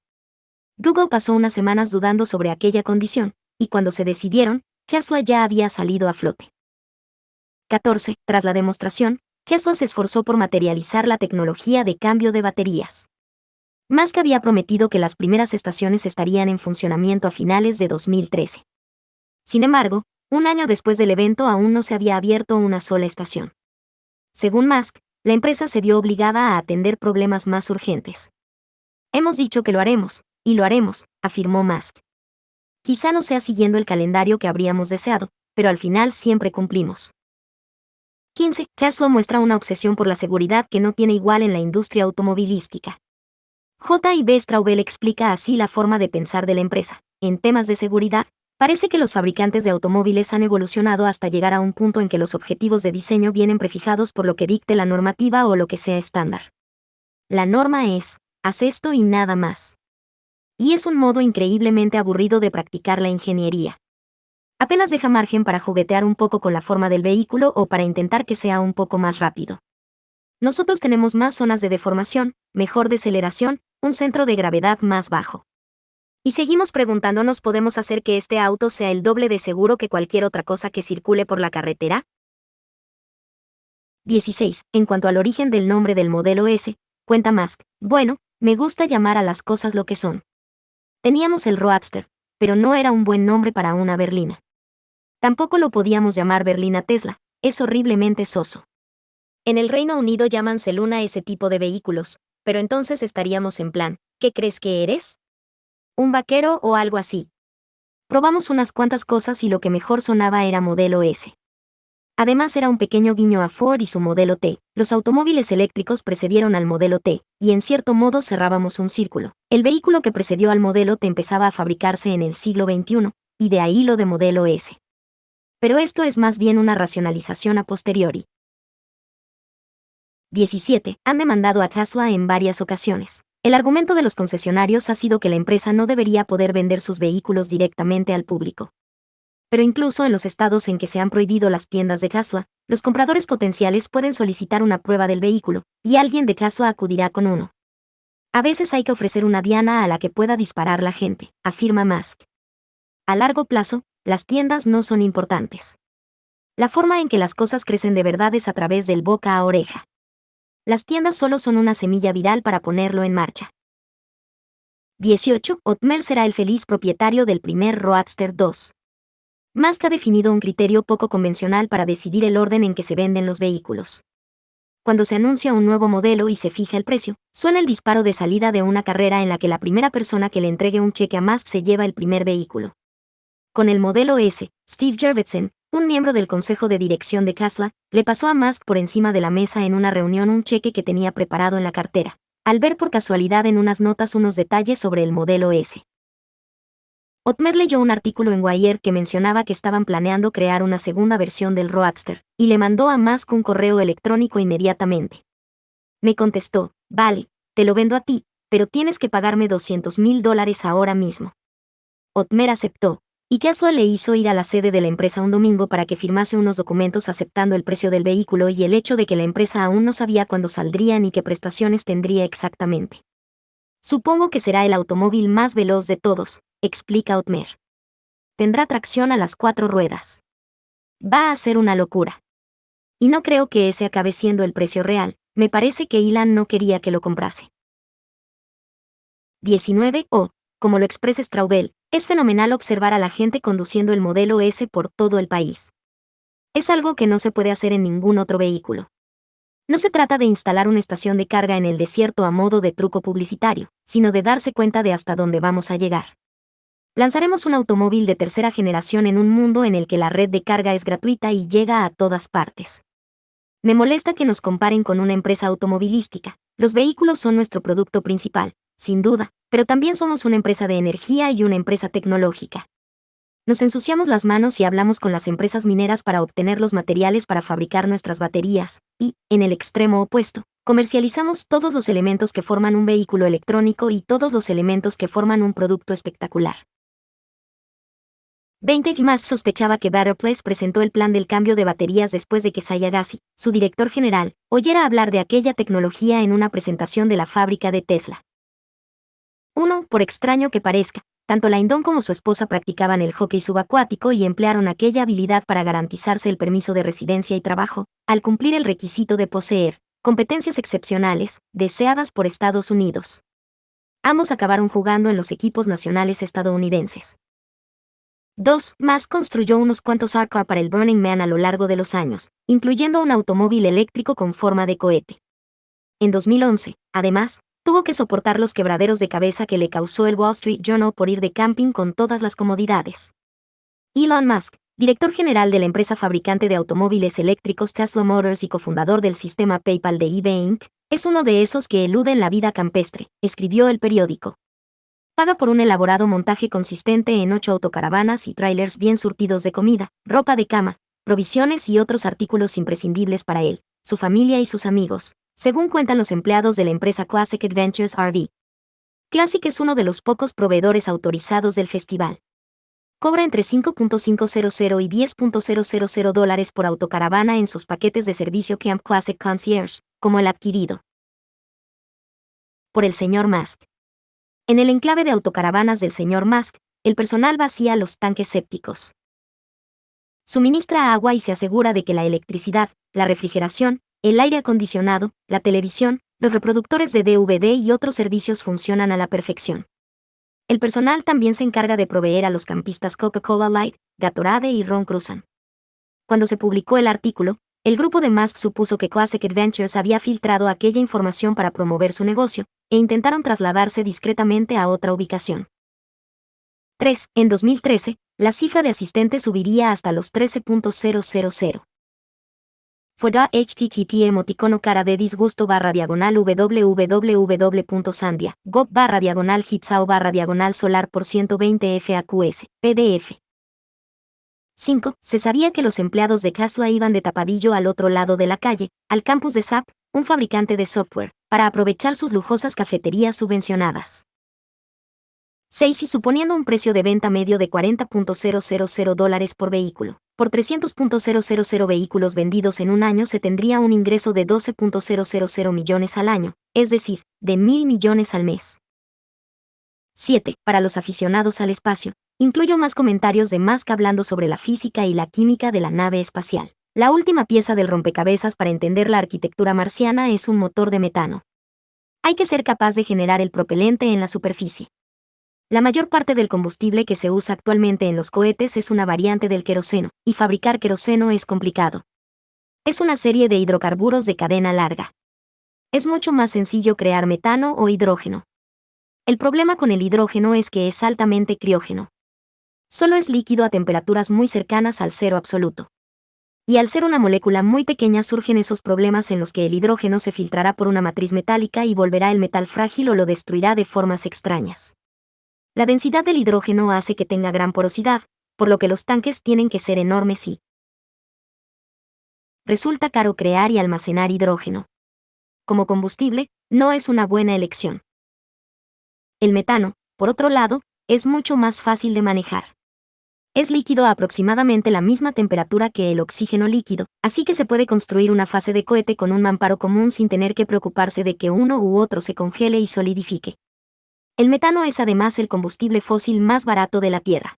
Google pasó unas semanas dudando sobre aquella condición, y cuando se decidieron, Tesla ya había salido a flote. 14. Tras la demostración, Tesla se esforzó por materializar la tecnología de cambio de baterías. Musk había prometido que las primeras estaciones estarían en funcionamiento a finales de 2013. Sin embargo, un año después del evento aún no se había abierto una sola estación. Según Musk, la empresa se vio obligada a atender problemas más urgentes. Hemos dicho que lo haremos, y lo haremos, afirmó Musk. Quizá no sea siguiendo el calendario que habríamos deseado, pero al final siempre cumplimos. 15. Tesla muestra una obsesión por la seguridad que no tiene igual en la industria automovilística. J.B. Straubel explica así la forma de pensar de la empresa. En temas de seguridad, parece que los fabricantes de automóviles han evolucionado hasta llegar a un punto en que los objetivos de diseño vienen prefijados por lo que dicte la normativa o lo que sea estándar. La norma es, haz esto y nada más. Y es un modo increíblemente aburrido de practicar la ingeniería. Apenas deja margen para juguetear un poco con la forma del vehículo o para intentar que sea un poco más rápido. Nosotros tenemos más zonas de deformación, mejor deceleración, un centro de gravedad más bajo. Y seguimos preguntándonos, ¿podemos hacer que este auto sea el doble de seguro que cualquier otra cosa que circule por la carretera? 16. En cuanto al origen del nombre del modelo S, cuenta Musk, bueno, me gusta llamar a las cosas lo que son. Teníamos el Roadster, pero no era un buen nombre para una berlina. Tampoco lo podíamos llamar berlina Tesla, es horriblemente soso. En el Reino Unido llaman Celuna ese tipo de vehículos, pero entonces estaríamos en plan, ¿qué crees que eres? ¿Un vaquero o algo así? Probamos unas cuantas cosas y lo que mejor sonaba era modelo S. Además era un pequeño guiño a Ford y su modelo T. Los automóviles eléctricos precedieron al modelo T, y en cierto modo cerrábamos un círculo. El vehículo que precedió al modelo T empezaba a fabricarse en el siglo XXI, y de ahí lo de modelo S. Pero esto es más bien una racionalización a posteriori. 17. Han demandado a Tesla en varias ocasiones. El argumento de los concesionarios ha sido que la empresa no debería poder vender sus vehículos directamente al público. Pero incluso en los estados en que se han prohibido las tiendas de Tesla, los compradores potenciales pueden solicitar una prueba del vehículo, y alguien de Tesla acudirá con uno. A veces hay que ofrecer una diana a la que pueda disparar la gente, afirma Musk. A largo plazo, las tiendas no son importantes. La forma en que las cosas crecen de verdad es a través del boca a oreja. Las tiendas solo son una semilla viral para ponerlo en marcha. 18. Otmar será el feliz propietario del primer Roadster 2. Musk ha definido un criterio poco convencional para decidir el orden en que se venden los vehículos. Cuando se anuncia un nuevo modelo y se fija el precio, suena el disparo de salida de una carrera en la que la primera persona que le entregue un cheque a Musk se lleva el primer vehículo. Con el modelo S, Steve Jurvetson, un miembro del consejo de dirección de Tesla, le pasó a Musk por encima de la mesa en una reunión un cheque que tenía preparado en la cartera, al ver por casualidad en unas notas unos detalles sobre el modelo S. Otmer leyó un artículo en Wired que mencionaba que estaban planeando crear una segunda versión del Roadster, y le mandó a Musk un correo electrónico inmediatamente. Me contestó, vale, te lo vendo a ti, pero tienes que pagarme $200,000 ahora mismo. Otmer aceptó, y Tesla le hizo ir a la sede de la empresa un domingo para que firmase unos documentos aceptando el precio del vehículo y el hecho de que la empresa aún no sabía cuándo saldría ni qué prestaciones tendría exactamente. Supongo que será el automóvil más veloz de todos, explica Otmer. Tendrá tracción a las 4 ruedas. Va a ser una locura. Y no creo que ese acabe siendo el precio real, me parece que Elon no quería que lo comprase. 19. Como lo expresa Straubel, es fenomenal observar a la gente conduciendo el modelo S por todo el país. Es algo que no se puede hacer en ningún otro vehículo. No se trata de instalar una estación de carga en el desierto a modo de truco publicitario, sino de darse cuenta de hasta dónde vamos a llegar. Lanzaremos un automóvil de tercera generación en un mundo en el que la red de carga es gratuita y llega a todas partes. Me molesta que nos comparen con una empresa automovilística. Los vehículos son nuestro producto principal, sin duda, pero también somos una empresa de energía y una empresa tecnológica. Nos ensuciamos las manos y hablamos con las empresas mineras para obtener los materiales para fabricar nuestras baterías, y, en el extremo opuesto, comercializamos todos los elementos que forman un vehículo electrónico y todos los elementos que forman un producto espectacular. 20 más sospechaba que Better Place presentó el plan del cambio de baterías después de que Saya Gassi, su director general, oyera hablar de aquella tecnología en una presentación de la fábrica de Tesla. 1. Por extraño que parezca, tanto Lyndon como su esposa practicaban el hockey subacuático y emplearon aquella habilidad para garantizarse el permiso de residencia y trabajo, al cumplir el requisito de poseer competencias excepcionales, deseadas por Estados Unidos. Ambos acabaron jugando en los equipos nacionales estadounidenses. 2. Musk construyó unos cuantos ARCAR para el Burning Man a lo largo de los años, incluyendo un automóvil eléctrico con forma de cohete. En 2011, además, tuvo que soportar los quebraderos de cabeza que le causó el Wall Street Journal por ir de camping con todas las comodidades. Elon Musk, director general de la empresa fabricante de automóviles eléctricos Tesla Motors y cofundador del sistema PayPal de eBay Inc., es uno de esos que eluden la vida campestre, escribió el periódico. Paga por un elaborado montaje consistente en 8 autocaravanas y trailers bien surtidos de comida, ropa de cama, provisiones y otros artículos imprescindibles para él, su familia y sus amigos, según cuentan los empleados de la empresa Classic Adventures RV. Classic es uno de los pocos proveedores autorizados del festival. Cobra entre $5.500 y $10.000 por autocaravana en sus paquetes de servicio Camp Classic Concierge, como el adquirido por el señor Musk. En el enclave de autocaravanas del señor Musk, el personal vacía los tanques sépticos. Suministra agua y se asegura de que la electricidad, la refrigeración, el aire acondicionado, la televisión, los reproductores de DVD y otros servicios funcionan a la perfección. El personal también se encarga de proveer a los campistas Coca-Cola Light, Gatorade y Ron Cruzan. Cuando se publicó el artículo, el grupo de Musk supuso que Classic Adventures había filtrado aquella información para promover su negocio, e intentaron trasladarse discretamente a otra ubicación. 3. En 2013, la cifra de asistentes subiría hasta los 13.000. Fuera http emoticono cara de disgusto www.sandia.gov/hitsao/solar por 120 FAQS, PDF. 5. Se sabía que los empleados de Tesla iban de tapadillo al otro lado de la calle, al campus de SAP, un fabricante de software, para aprovechar sus lujosas cafeterías subvencionadas. 6. Y suponiendo un precio de venta medio de $40.000 por vehículo, por 300.000 vehículos vendidos en un año se tendría un ingreso de $12.000 millones al año, es decir, de $1,000 millones al mes. 7. Para los aficionados al espacio, incluyo más comentarios de Musk hablando sobre la física y la química de la nave espacial. La última pieza del rompecabezas para entender la arquitectura marciana es un motor de metano. Hay que ser capaz de generar el propelente en la superficie. La mayor parte del combustible que se usa actualmente en los cohetes es una variante del queroseno, y fabricar queroseno es complicado. Es una serie de hidrocarburos de cadena larga. Es mucho más sencillo crear metano o hidrógeno. El problema con el hidrógeno es que es altamente criógeno. Solo es líquido a temperaturas muy cercanas al cero absoluto. Y al ser una molécula muy pequeña surgen esos problemas en los que el hidrógeno se filtrará por una matriz metálica y volverá el metal frágil o lo destruirá de formas extrañas. La densidad del hidrógeno hace que tenga gran porosidad, por lo que los tanques tienen que ser enormes y resulta caro crear y almacenar hidrógeno. Como combustible, no es una buena elección. El metano, por otro lado, es mucho más fácil de manejar. Es líquido a aproximadamente la misma temperatura que el oxígeno líquido, así que se puede construir una fase de cohete con un mamparo común sin tener que preocuparse de que uno u otro se congele y solidifique. El metano es además el combustible fósil más barato de la Tierra.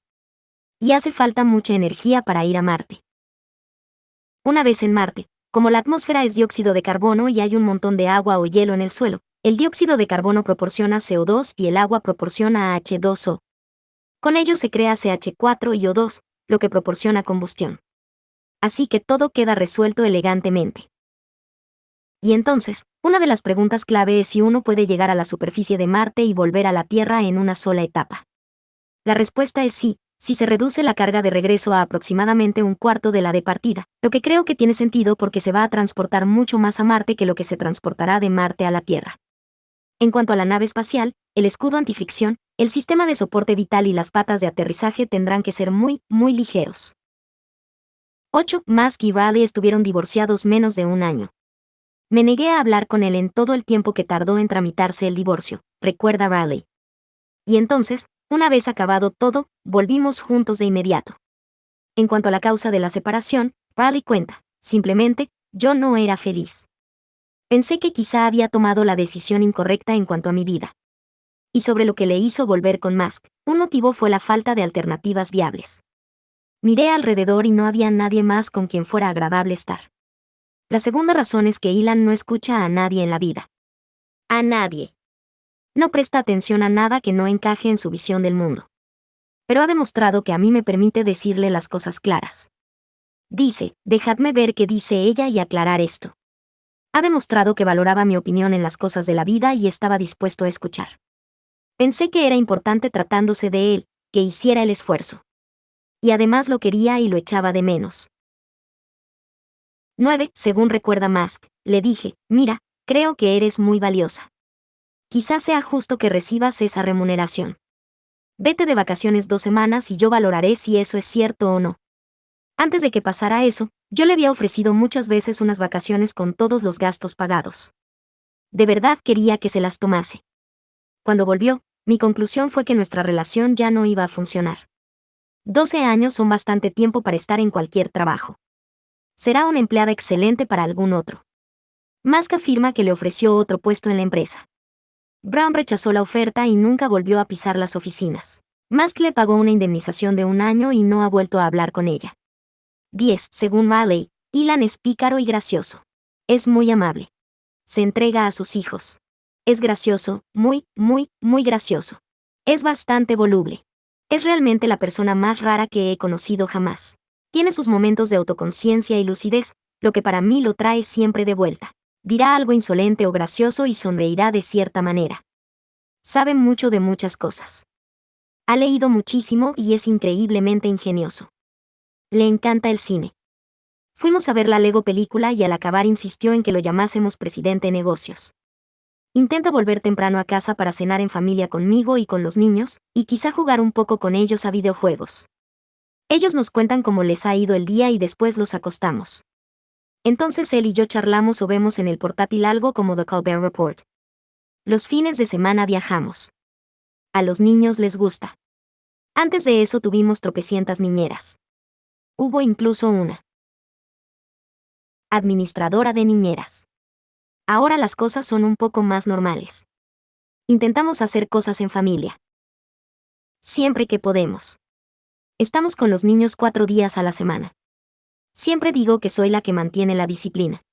Y hace falta mucha energía para ir a Marte. Una vez en Marte, como la atmósfera es dióxido de carbono y hay un montón de agua o hielo en el suelo, el dióxido de carbono proporciona CO2 y el agua proporciona H2O. Con ello se crea CH4 y O2, lo que proporciona combustión. Así que todo queda resuelto elegantemente. Y entonces, una de las preguntas clave es si uno puede llegar a la superficie de Marte y volver a la Tierra en una sola etapa. La respuesta es sí, si se reduce la carga de regreso a aproximadamente un cuarto de la de partida, lo que creo que tiene sentido porque se va a transportar mucho más a Marte que lo que se transportará de Marte a la Tierra. En cuanto a la nave espacial, el escudo antifricción, el sistema de soporte vital y las patas de aterrizaje tendrán que ser muy, muy ligeros. 8. Musk y Valley estuvieron divorciados menos de un año. Me negué a hablar con él en todo el tiempo que tardó en tramitarse el divorcio, recuerda Valley. Y entonces, una vez acabado todo, volvimos juntos de inmediato. En cuanto a la causa de la separación, Valley cuenta, simplemente, yo no era feliz. Pensé que quizá había tomado la decisión incorrecta en cuanto a mi vida. Y sobre lo que le hizo volver con Musk, un motivo fue la falta de alternativas viables. Miré alrededor y no había nadie más con quien fuera agradable estar. La segunda razón es que Elon no escucha a nadie en la vida. A nadie. No presta atención a nada que no encaje en su visión del mundo. Pero ha demostrado que a mí me permite decirle las cosas claras. Dice, dejadme ver qué dice ella y aclarar esto. Ha demostrado que valoraba mi opinión en las cosas de la vida y estaba dispuesto a escuchar. Pensé que era importante tratándose de él, que hiciera el esfuerzo. Y además lo quería y lo echaba de menos. 9. Según recuerda Musk, le dije, mira, creo que eres muy valiosa. Quizás sea justo que recibas esa remuneración. Vete de vacaciones 2 semanas y yo valoraré si eso es cierto o no. Antes de que pasara eso, yo le había ofrecido muchas veces unas vacaciones con todos los gastos pagados. De verdad quería que se las tomase. Cuando volvió, mi conclusión fue que nuestra relación ya no iba a funcionar. 12 años son bastante tiempo para estar en cualquier trabajo. Será una empleada excelente para algún otro. Musk afirma que le ofreció otro puesto en la empresa. Brown rechazó la oferta y nunca volvió a pisar las oficinas. Musk le pagó una indemnización de 1 año y no ha vuelto a hablar con ella. 10. Según Valley, Elon es pícaro y gracioso. Es muy amable. Se entrega a sus hijos. Es gracioso, muy, muy, muy gracioso. Es bastante voluble. Es realmente la persona más rara que he conocido jamás. Tiene sus momentos de autoconciencia y lucidez, lo que para mí lo trae siempre de vuelta. Dirá algo insolente o gracioso y sonreirá de cierta manera. Sabe mucho de muchas cosas. Ha leído muchísimo y es increíblemente ingenioso. Le encanta el cine. Fuimos a ver la Lego película y al acabar insistió en que lo llamásemos presidente negocios. Intenta volver temprano a casa para cenar en familia conmigo y con los niños, y quizá jugar un poco con ellos a videojuegos. Ellos nos cuentan cómo les ha ido el día y después los acostamos. Entonces él y yo charlamos o vemos en el portátil algo como The Colbert Report. Los fines de semana viajamos. A los niños les gusta. Antes de eso tuvimos tropecientas niñeras. Hubo incluso una administradora de niñeras. Ahora las cosas son un poco más normales. Intentamos hacer cosas en familia. Siempre que podemos. Estamos con los niños 4 días a la semana. Siempre digo que soy la que mantiene la disciplina.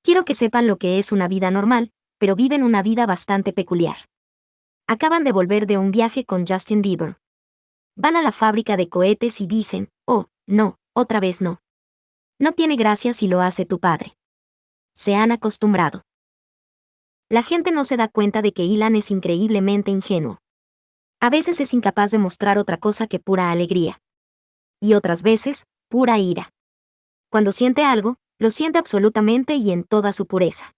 Quiero que sepan lo que es una vida normal, pero viven una vida bastante peculiar. Acaban de volver de un viaje con Justin Bieber. Van a la fábrica de cohetes y dicen, oh, no, otra vez no. No tiene gracia si lo hace tu padre. Se han acostumbrado. La gente no se da cuenta de que Elon es increíblemente ingenuo. A veces es incapaz de mostrar otra cosa que pura alegría. Y otras veces, pura ira. Cuando siente algo, lo siente absolutamente y en toda su pureza.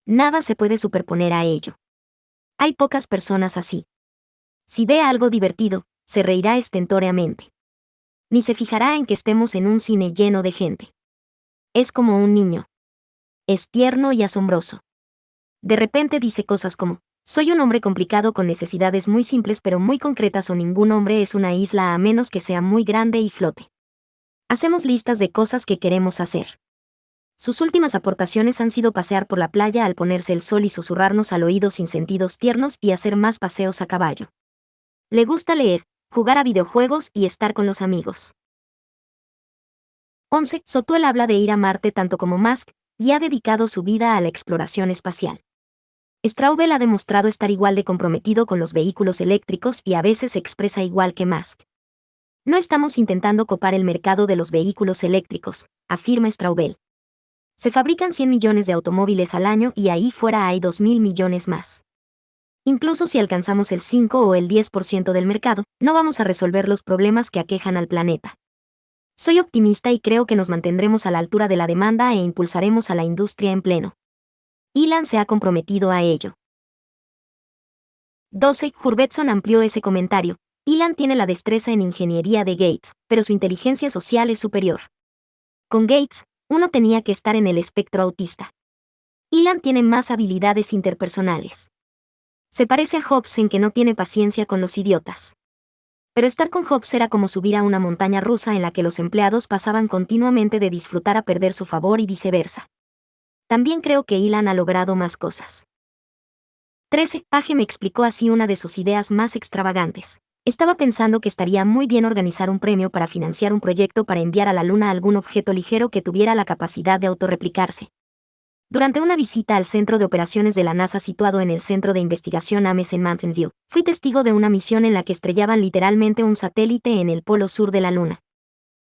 Nada se puede superponer a ello. Hay pocas personas así. Si ve algo divertido, se reirá estentóreamente. Ni se fijará en que estemos en un cine lleno de gente. Es como un niño. Es tierno y asombroso. De repente dice cosas como, soy un hombre complicado con necesidades muy simples pero muy concretas, o ningún hombre es una isla a menos que sea muy grande y flote. Hacemos listas de cosas que queremos hacer. Sus últimas aportaciones han sido pasear por la playa al ponerse el sol y susurrarnos al oído sin sentidos tiernos y hacer más paseos a caballo. Le gusta leer, jugar a videojuegos y estar con los amigos. 11. Sotuel habla de ir a Marte tanto como Musk, y ha dedicado su vida a la exploración espacial. Straubel ha demostrado estar igual de comprometido con los vehículos eléctricos y a veces se expresa igual que Musk. No estamos intentando copar el mercado de los vehículos eléctricos, afirma Straubel. Se fabrican 100 millones de automóviles al año y ahí fuera hay 2.000 millones más. Incluso si alcanzamos el 5 o el 10% del mercado, no vamos a resolver los problemas que aquejan al planeta. Soy optimista y creo que nos mantendremos a la altura de la demanda e impulsaremos a la industria en pleno. Elon se ha comprometido a ello. 12. Jurvetson amplió ese comentario. Elon tiene la destreza en ingeniería de Gates, pero su inteligencia social es superior. Con Gates, uno tenía que estar en el espectro autista. Elon tiene más habilidades interpersonales. Se parece a Hobbes en que no tiene paciencia con los idiotas. Pero estar con Hobbes era como subir a una montaña rusa en la que los empleados pasaban continuamente de disfrutar a perder su favor y viceversa. También creo que Elon ha logrado más cosas. 13. Page me explicó así una de sus ideas más extravagantes. Estaba pensando que estaría muy bien organizar un premio para financiar un proyecto para enviar a la Luna algún objeto ligero que tuviera la capacidad de autorreplicarse. Durante una visita al centro de operaciones de la NASA situado en el Centro de Investigación Ames en Mountain View, fui testigo de una misión en la que estrellaban literalmente un satélite en el polo sur de la Luna.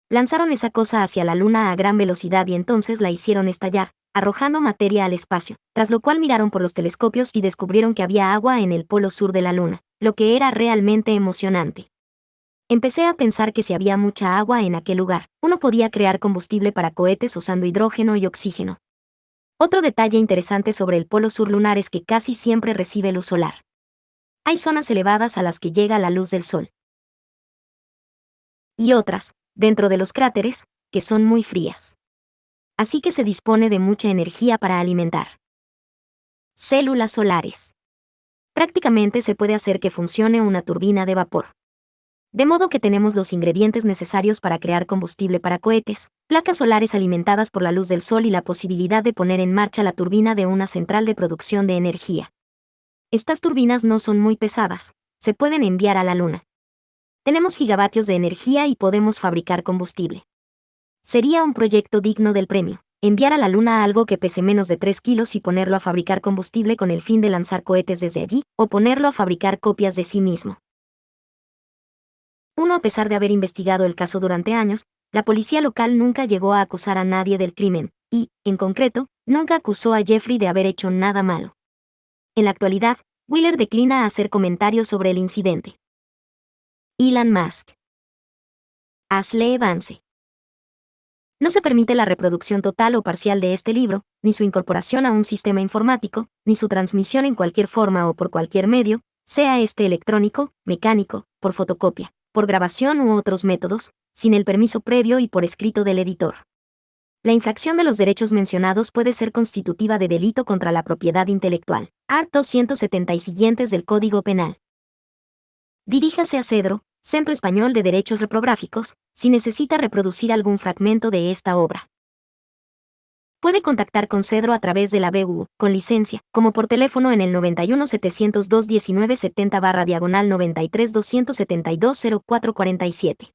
Lanzaron esa cosa hacia la Luna a gran velocidad y entonces la hicieron estallar, arrojando materia al espacio, tras lo cual miraron por los telescopios y descubrieron que había agua en el polo sur de la Luna, lo que era realmente emocionante. Empecé a pensar que si había mucha agua en aquel lugar, uno podía crear combustible para cohetes usando hidrógeno y oxígeno. Otro detalle interesante sobre el polo sur lunar es que casi siempre recibe luz solar. Hay zonas elevadas a las que llega la luz del sol. Y otras, dentro de los cráteres, que son muy frías. Así que se dispone de mucha energía para alimentar. Células solares. Prácticamente se puede hacer que funcione una turbina de vapor. De modo que tenemos los ingredientes necesarios para crear combustible para cohetes, placas solares alimentadas por la luz del sol y la posibilidad de poner en marcha la turbina de una central de producción de energía. Estas turbinas no son muy pesadas, se pueden enviar a la Luna. Tenemos gigavatios de energía y podemos fabricar combustible. Sería un proyecto digno del premio, enviar a la Luna algo que pese menos de 3 kilos y ponerlo a fabricar combustible con el fin de lanzar cohetes desde allí, o ponerlo a fabricar copias de sí mismo. A pesar de haber investigado el caso durante años, la policía local nunca llegó a acusar a nadie del crimen, y, en concreto, nunca acusó a Jeffrey de haber hecho nada malo. En la actualidad, Wheeler declina hacer comentarios sobre el incidente. Elon Musk. Ashley Vance. No se permite la reproducción total o parcial de este libro, ni su incorporación a un sistema informático, ni su transmisión en cualquier forma o por cualquier medio, sea este electrónico, mecánico, por fotocopia, por grabación u otros métodos, sin el permiso previo y por escrito del editor. La infracción de los derechos mencionados puede ser constitutiva de delito contra la propiedad intelectual. Art. 270 y siguientes del Código Penal. Diríjase a Cedro, Centro Español de Derechos Reprográficos, si necesita reproducir algún fragmento de esta obra. Puede contactar con Cedro a través de la BU, con licencia, como por teléfono en el 91 702 1970/93 272 0447.